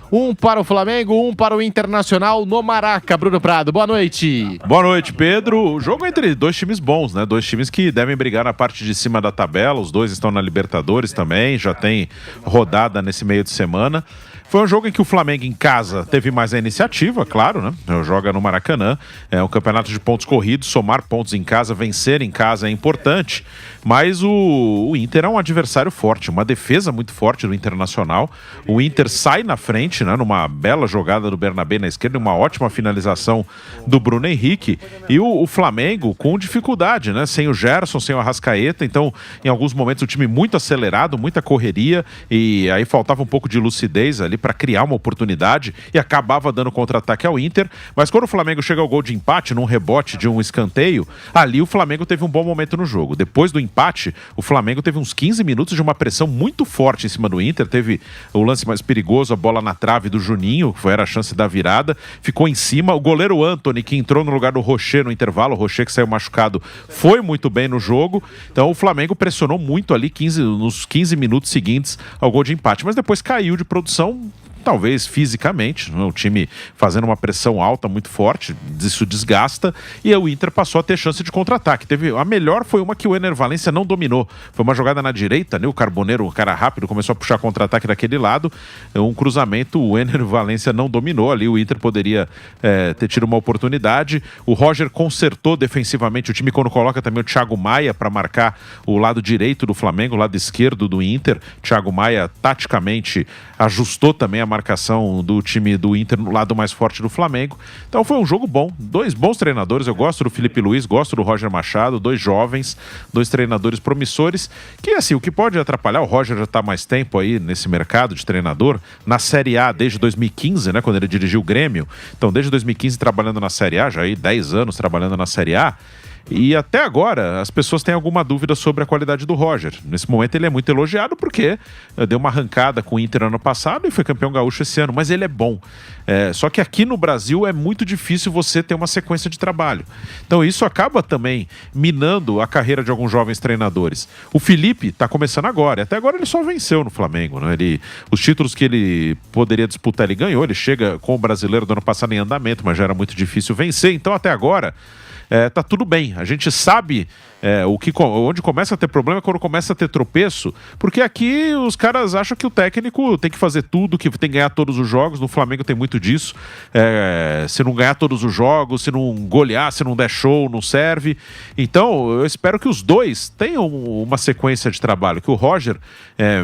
Um para o Flamengo, um para o Internacional no Maraca. Bruno Prado, boa noite. Boa noite, Pedro. O jogo é entre dois times bons, né? Dois times que devem brigar na parte de cima da tabela. Os dois estão na Libertadores também, já tem rodada nesse meio de semana. Foi um jogo em que o Flamengo em casa teve mais a iniciativa, claro, né? Joga no Maracanã, é um campeonato de pontos corridos, somar pontos em casa, vencer em casa é importante, mas o Inter é um adversário forte, uma defesa muito forte do Internacional. O Inter sai na frente, né? Numa bela jogada do Bernabé na esquerda, uma ótima finalização do Bruno Henrique, e o Flamengo com dificuldade, né? Sem o Gerson, sem o Arrascaeta, então em alguns momentos o time muito acelerado, muita correria, e aí faltava um pouco de lucidez ali para criar uma oportunidade e acabava dando contra-ataque ao Inter, mas quando o Flamengo chega ao gol de empate, num rebote de um escanteio, ali o Flamengo teve um bom momento no jogo. Depois do empate, o Flamengo teve uns 15 minutos de uma pressão muito forte em cima do Inter, teve o lance mais perigoso, a bola na trave do Juninho, que era a chance da virada, ficou em cima, o goleiro Antony, que entrou no lugar do Rocher no intervalo, o Rocher que saiu machucado, foi muito bem no jogo, então o Flamengo pressionou muito ali nos 15 minutos seguintes ao gol de empate, mas depois caiu de produção, talvez fisicamente, o time fazendo uma pressão alta muito forte, isso desgasta, e o Inter passou a ter chance de contra-ataque. A melhor foi uma que o Ener Valencia não dominou, foi uma jogada na direita, né? O Carboneiro, um cara rápido, começou a puxar contra-ataque daquele lado, um cruzamento, o Ener Valencia não dominou, ali o Inter poderia ter tido uma oportunidade. O Roger consertou defensivamente o time quando coloca também o Thiago Maia para marcar o lado direito do Flamengo, o lado esquerdo do Inter. Thiago Maia taticamente ajustou também a marcação do time do Inter no lado mais forte do Flamengo. Então foi um jogo bom, dois bons treinadores, eu gosto do Felipe Luiz, gosto do Roger Machado, dois jovens, dois treinadores promissores, que assim, o que pode atrapalhar, o Roger já está há mais tempo aí nesse mercado de treinador, na Série A desde 2015, né, quando ele dirigiu o Grêmio, então desde 2015 trabalhando na Série A, já aí 10 anos trabalhando na Série A, e até agora as pessoas têm alguma dúvida sobre a qualidade do Roger. Nesse momento ele é muito elogiado porque deu uma arrancada com o Inter ano passado e foi campeão gaúcho esse ano, mas ele é bom. Só que aqui no Brasil é muito difícil você ter uma sequência de trabalho. Então isso acaba também minando a carreira de alguns jovens treinadores. O Felipe está começando agora, e até agora ele só venceu no Flamengo, né? Os títulos que ele poderia disputar ele ganhou, ele chega com o brasileiro do ano passado em andamento, mas já era muito difícil vencer, então até agora tá tudo bem, a gente sabe onde começa a ter problema é quando começa a ter tropeço, porque aqui os caras acham que o técnico tem que fazer tudo, que tem que ganhar todos os jogos. No Flamengo tem muito disso, se não ganhar todos os jogos, se não golear, se não der show, não serve. Então eu espero que os dois tenham uma sequência de trabalho, que o Roger,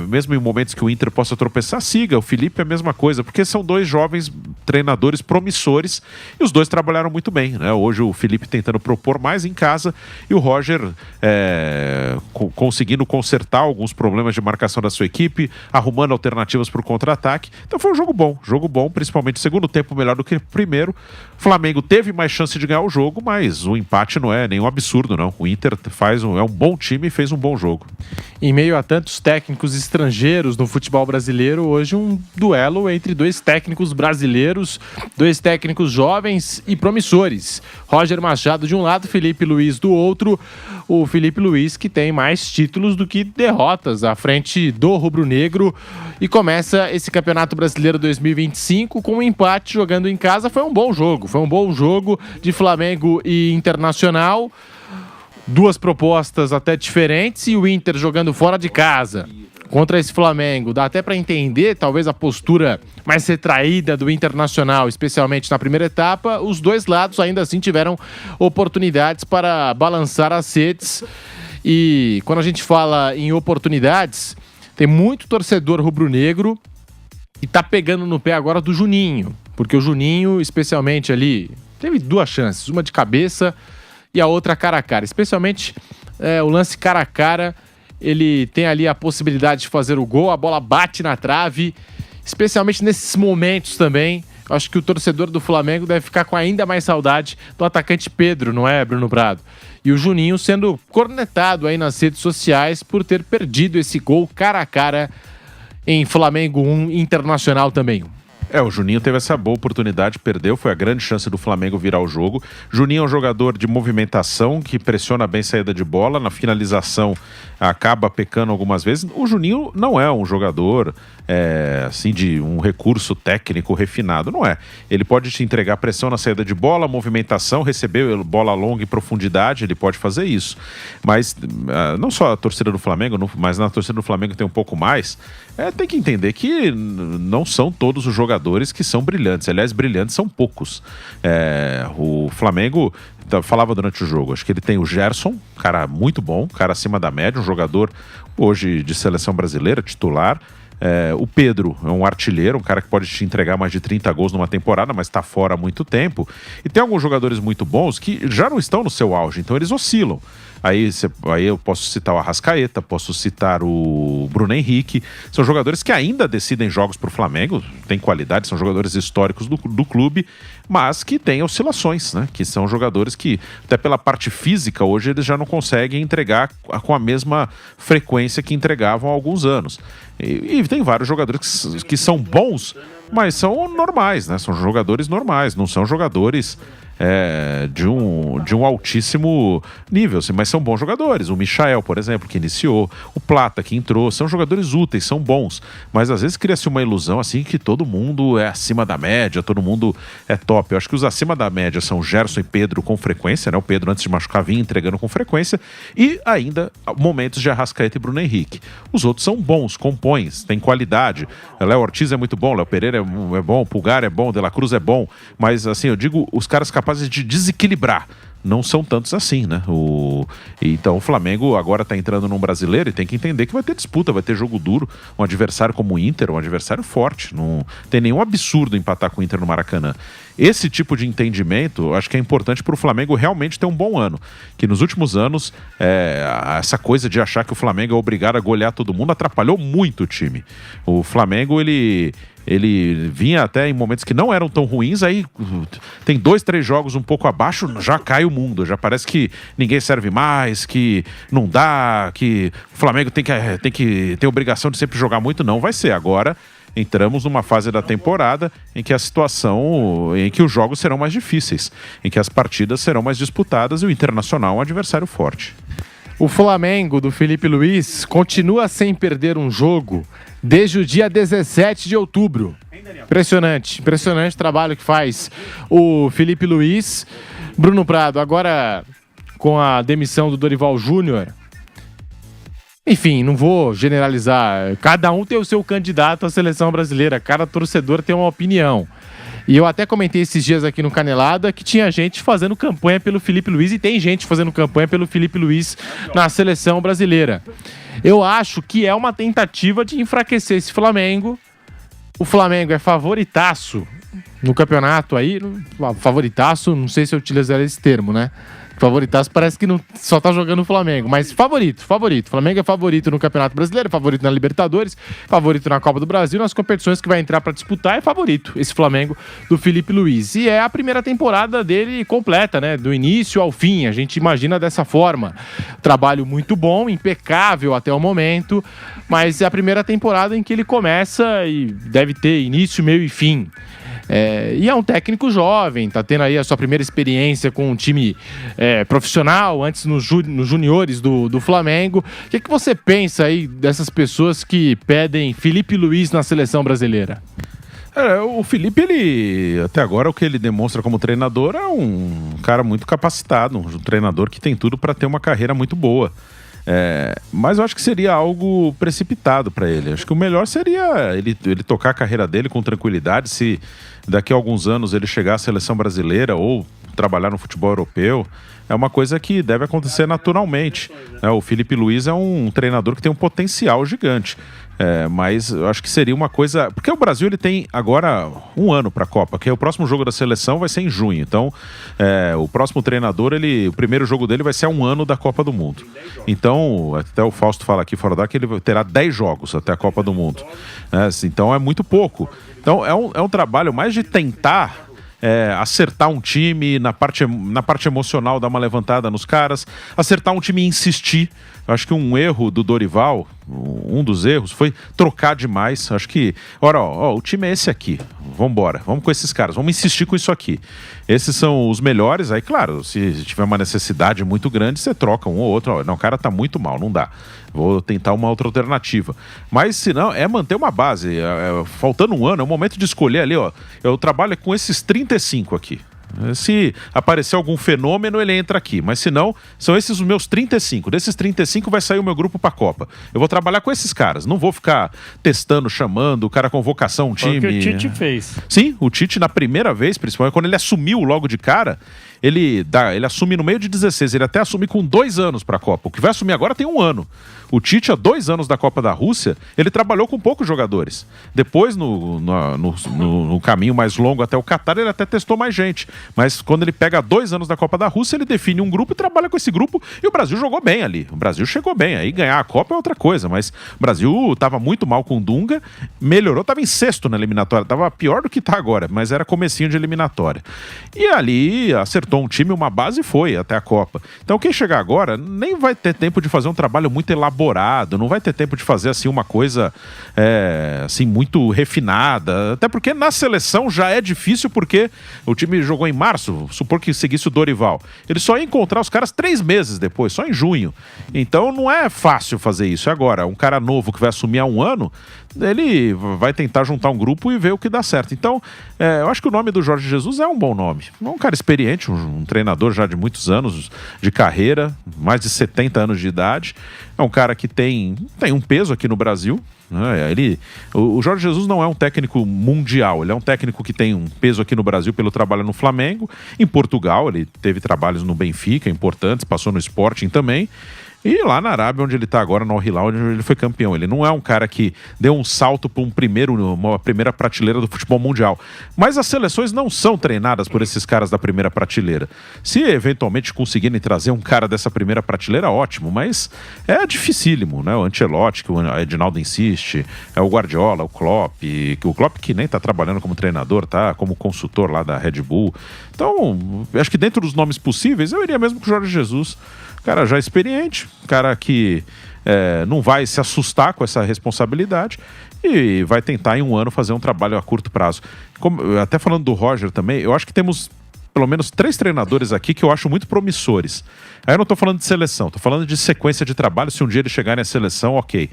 mesmo em momentos que o Inter possa tropeçar, siga. O Felipe é a mesma coisa, porque são dois jovens treinadores promissores e os dois trabalharam muito bem, né? Hoje o Felipe tentando propor mais em casa e o Roger conseguindo consertar alguns problemas de marcação da sua equipe, arrumando alternativas para o contra-ataque. Então foi um jogo bom, principalmente segundo tempo melhor do que o primeiro. O Flamengo teve mais chance de ganhar o jogo, mas o empate não é nenhum absurdo, não. O Inter é um bom time e fez um bom jogo. Em meio a tantos técnicos estrangeiros no futebol brasileiro, hoje um duelo entre dois técnicos brasileiros, dois técnicos jovens e promissores. Roger Machado de um lado, Felipe Luiz do outro. O Felipe Luiz que tem mais títulos do que derrotas à frente do rubro-negro, e começa esse Campeonato Brasileiro 2025 com um empate jogando em casa. Foi um bom jogo de Flamengo e Internacional, duas propostas até diferentes, e o Inter jogando fora de casa contra esse Flamengo. Dá até para entender talvez a postura mais retraída do Internacional, especialmente na primeira etapa. Os dois lados ainda assim tiveram oportunidades para balançar as redes, e quando a gente fala em oportunidades, tem muito torcedor rubro-negro e tá pegando no pé agora do Juninho, porque o Juninho, especialmente ali, teve duas chances, uma de cabeça e a outra cara a cara, especialmente o lance cara a cara. Ele tem ali a possibilidade de fazer o gol, a bola bate na trave, especialmente nesses momentos também. Acho que o torcedor do Flamengo deve ficar com ainda mais saudade do atacante Pedro, não é, Bruno Prado? E o Juninho sendo cornetado aí nas redes sociais por ter perdido esse gol cara a cara em Flamengo 1, Internacional também 1. O Juninho teve essa boa oportunidade, perdeu, foi a grande chance do Flamengo virar o jogo. Juninho é um jogador de movimentação, que pressiona bem saída de bola, na finalização acaba pecando algumas vezes. O Juninho não é um jogador assim, de um recurso técnico refinado, não é. Ele pode te entregar pressão na saída de bola, movimentação, receber bola longa em profundidade, ele pode fazer isso. Mas não só a torcida do Flamengo, mas na torcida do Flamengo tem um pouco mais, tem que entender que não são todos os jogadores que são brilhantes. Aliás, brilhantes são poucos. O Flamengo, falava durante o jogo, acho que ele tem o Gerson, cara muito bom, cara acima da média, um jogador hoje de seleção brasileira, titular. O Pedro é um artilheiro, um cara que pode te entregar mais de 30 gols numa temporada, mas está fora há muito tempo. E tem alguns jogadores muito bons que já não estão no seu auge, então eles oscilam. Aí eu posso citar o Arrascaeta, posso citar o Bruno Henrique. São jogadores que ainda decidem jogos para o Flamengo, têm qualidade, são jogadores históricos do clube, mas que têm oscilações, né? Que são jogadores que, até pela parte física, hoje eles já não conseguem entregar com a mesma frequência que entregavam há alguns anos. E tem vários jogadores que são bons, mas são normais, né? São jogadores normais, não são jogadores de um altíssimo nível, assim, mas são bons jogadores. O Michael, por exemplo, que iniciou, o Plata, que entrou, são jogadores úteis, são bons, mas às vezes cria-se uma ilusão assim que todo mundo é acima da média, todo mundo é top. Eu acho que os acima da média são Gerson e Pedro com frequência, né? O Pedro, antes de machucar, vinha entregando com frequência, e ainda momentos de Arrascaeta e Bruno Henrique. Os outros são bons, compõem, têm qualidade. Léo Ortiz é muito bom, Léo Pereira é bom, Pulgar é bom, De La Cruz é bom, mas assim, eu digo, os caras capazes de desequilibrar não são tantos assim, né? Então o Flamengo agora está entrando num brasileiro e tem que entender que vai ter disputa, vai ter jogo duro. Um adversário como o Inter, um adversário forte. Não tem nenhum absurdo empatar com o Inter no Maracanã. Esse tipo de entendimento, acho que é importante para o Flamengo realmente ter um bom ano. Que nos últimos anos, essa coisa de achar que o Flamengo é obrigado a golear todo mundo atrapalhou muito o time. O Flamengo, ele vinha até em momentos que não eram tão ruins, aí tem 2, 3 jogos um pouco abaixo, já cai o mundo, já parece que ninguém serve mais, que não dá, que o Flamengo tem que ter obrigação de sempre jogar muito. Não vai ser. Agora entramos numa fase da temporada em que em que os jogos serão mais difíceis, em que as partidas serão mais disputadas, e o Internacional é um adversário forte. O Flamengo do Felipe Luiz continua sem perder um jogo desde o dia 17 de outubro. Impressionante o trabalho que faz o Felipe Luiz. Bruno Prado, agora com a demissão do Dorival Júnior, enfim, não vou generalizar, cada um tem o seu candidato à seleção brasileira, cada torcedor tem uma opinião. E eu até comentei esses dias aqui no Canelada que tinha gente fazendo campanha pelo Felipe Luiz, e tem gente fazendo campanha pelo Felipe Luiz na seleção brasileira. Eu acho que é uma tentativa de enfraquecer esse Flamengo. O Flamengo é favoritaço no campeonato aí, favoritaço, não sei se eu utilizaria esse termo, né? Favoritaço parece que não só tá jogando o Flamengo, mas favorito. O Flamengo é favorito no Campeonato Brasileiro, favorito na Libertadores, favorito na Copa do Brasil, nas competições que vai entrar para disputar, é favorito esse Flamengo do Felipe Luiz. E é a primeira temporada dele completa, né? Do início ao fim, a gente imagina dessa forma. Trabalho muito bom, impecável até o momento, mas é a primeira temporada em que ele começa e deve ter início, meio e fim. E é um técnico jovem, tá tendo aí a sua primeira experiência com um time profissional, antes nos juniores do Flamengo. O que você pensa aí dessas pessoas que pedem Felipe Luiz na seleção brasileira? O Felipe, ele até agora o que ele demonstra como treinador é um cara muito capacitado, um treinador que tem tudo para ter uma carreira muito boa. Mas eu acho que seria algo precipitado para ele. Acho que o melhor seria ele tocar a carreira dele com tranquilidade. Se daqui a alguns anos ele chegar à seleção brasileira ou trabalhar no futebol europeu, é uma coisa que deve acontecer naturalmente. O Felipe Luiz é um treinador que tem um potencial gigante. Mas eu acho que seria uma coisa... Porque o Brasil ele tem agora um ano para a Copa, que o próximo jogo da seleção vai ser em junho. Então, o próximo treinador, o primeiro jogo dele vai ser a um ano da Copa do Mundo. Então, até o Fausto fala aqui fora que ele terá 10 jogos até a Copa do Mundo. Então, é muito pouco. Então, é um trabalho mais de tentar... acertar um time na parte emocional, dar uma levantada nos caras, acertar um time e insistir. Eu acho que um erro do Dorival, Um dos erros foi trocar demais. Acho que, o time é esse aqui. Vamos com esses caras, vamos insistir com isso aqui. Esses são os melhores. Aí, claro, se tiver uma necessidade muito grande, você troca um ou outro. Não, o cara tá muito mal, não dá. Vou tentar uma outra alternativa. Mas, se não, é manter uma base. Faltando um ano, é o momento de escolher ali, ó. Eu trabalho com esses 35 aqui. Se aparecer algum fenômeno, ele entra aqui. Mas se não, são esses os meus 35. Desses 35 vai sair o meu grupo para a Copa. Eu vou trabalhar com esses caras. Não vou ficar testando, chamando, o cara convocação, um time. Foi o que o Tite fez. Sim, o Tite na primeira vez, principalmente quando ele assumiu logo de cara, ele assume no meio de 16. Ele até assume com 2 anos para a Copa. O que vai assumir agora tem 1 ano. O Tite, há 2 anos da Copa da Rússia, ele trabalhou com poucos jogadores. Depois, no caminho mais longo até o Catar, ele até testou mais gente. Mas quando ele pega 2 anos da Copa da Rússia, ele define um grupo e trabalha com esse grupo. E o Brasil jogou bem ali. O Brasil chegou bem. Aí ganhar a Copa é outra coisa. Mas o Brasil estava muito mal com o Dunga, melhorou, estava em 6º na eliminatória. Estava pior do que está agora, mas era comecinho de eliminatória. E ali acertou um time, uma base e foi até a Copa. Então quem chegar agora nem vai ter tempo de fazer um trabalho muito elaborado, não vai ter tempo de fazer assim uma coisa assim muito refinada, até porque na seleção já é difícil, porque o time jogou em março, supor que seguisse o Dorival, ele só ia encontrar os caras 3 meses depois, só em junho. Então não é fácil fazer isso. Agora, um cara novo que vai assumir há 1 ano, ele vai tentar juntar um grupo e ver o que dá certo. Então, eu acho que o nome do Jorge Jesus é um bom nome. É um cara experiente, um treinador já de muitos anos de carreira, mais de 70 anos de idade. É um cara que tem um peso aqui no Brasil. O Jorge Jesus não é um técnico mundial, ele é um técnico que tem um peso aqui no Brasil pelo trabalho no Flamengo. Em Portugal, ele teve trabalhos no Benfica importantes, passou no Sporting também. E lá na Arábia, onde ele está agora, no Al Hilal, onde ele foi campeão. Ele não é um cara que deu um salto para uma primeira prateleira do futebol mundial. Mas as seleções não são treinadas por esses caras da primeira prateleira. Se eventualmente conseguirem trazer um cara dessa primeira prateleira, ótimo. Mas é dificílimo, né? O Ancelotti, que o Edinaldo insiste, é o Guardiola, o Klopp que nem está trabalhando como treinador, tá como consultor lá da Red Bull. Então, acho que dentro dos nomes possíveis, eu iria mesmo com o Jorge Jesus. Cara já experiente, cara que não vai se assustar com essa responsabilidade e vai tentar em 1 ano fazer um trabalho a curto prazo. Até falando do Roger também, eu acho que temos pelo menos 3 treinadores aqui que eu acho muito promissores. Aí eu não estou falando de seleção, estou falando de sequência de trabalho. Se um dia eles chegarem à seleção, ok.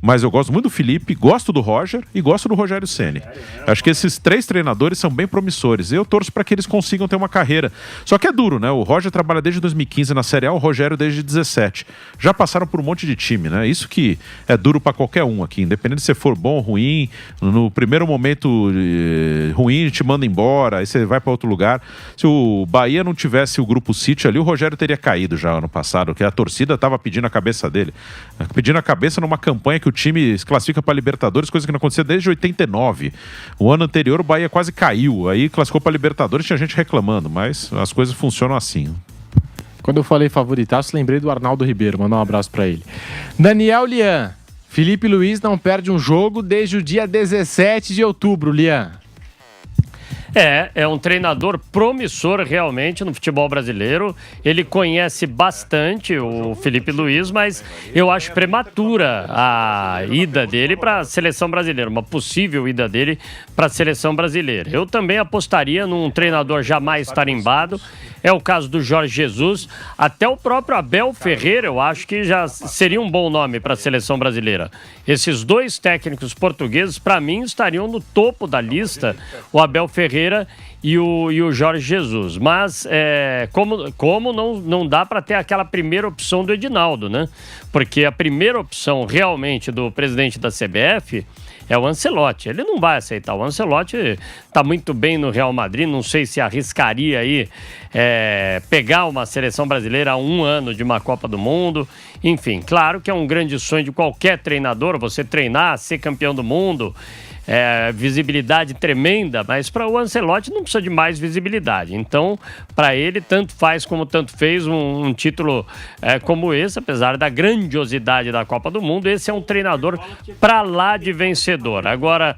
Mas eu gosto muito do Felipe, gosto do Roger e gosto do Rogério Ceni. Acho que esses 3 treinadores são bem promissores. Eu torço para que eles consigam ter uma carreira. Só que é duro, né? O Roger trabalha desde 2015 na Série A, o Rogério desde 2017. Já passaram por um monte de time, né? Isso que é duro para qualquer um aqui. Independente se for bom ou ruim, no primeiro momento ruim, te manda embora, aí você vai para outro lugar. Se o Bahia não tivesse o Grupo City ali, o Rogério teria caído já ano passado, porque a torcida estava pedindo a cabeça dele. Pedindo a cabeça numa campanha que o time se classifica para Libertadores, coisa que não acontecia desde 89. O ano anterior o Bahia quase caiu, aí classificou para Libertadores, tinha gente reclamando, mas as coisas funcionam assim. Quando eu falei favoritaço, lembrei do Arnaldo Ribeiro, mandar um abraço para ele. Daniel Lian, Felipe Luiz não perde um jogo desde o dia 17 de outubro, Lian. É um treinador promissor realmente no futebol brasileiro. Ele conhece bastante o Felipe Luiz, mas eu acho prematura a ida dele para a seleção brasileira, uma possível ida dele para a seleção brasileira. Eu também apostaria num treinador jamais tarimbado. É o caso do Jorge Jesus. Até o próprio Abel Ferreira, eu acho que já seria um bom nome para a seleção brasileira. Esses 2 técnicos portugueses, para mim, estariam no topo da lista, o Abel Ferreira e o Jorge Jesus. Mas como não dá para ter aquela primeira opção do Edinaldo, né? Porque a primeira opção realmente do presidente da CBF é o Ancelotti. Ele não vai aceitar. O Ancelotti está muito bem no Real Madrid. Não sei se arriscaria aí pegar uma seleção brasileira a 1 ano de uma Copa do Mundo. Enfim, claro que é um grande sonho de qualquer treinador, você treinar, ser campeão do mundo. Visibilidade tremenda, mas para o Ancelotti não precisa de mais visibilidade. Então, para ele, tanto faz como tanto fez um título como esse, apesar da grandiosidade da Copa do Mundo. Esse é um treinador para lá de vencedor. Agora,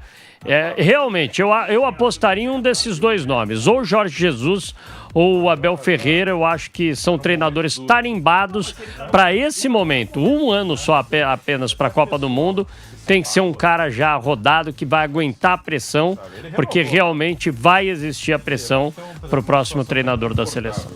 Realmente, eu apostaria em um desses dois nomes, ou Jorge Jesus ou o Abel Ferreira. Eu acho que são treinadores tarimbados para esse momento. Um ano só apenas para a Copa do Mundo. Tem que ser um cara já rodado que vai aguentar a pressão, porque realmente vai existir a pressão para o próximo treinador da seleção.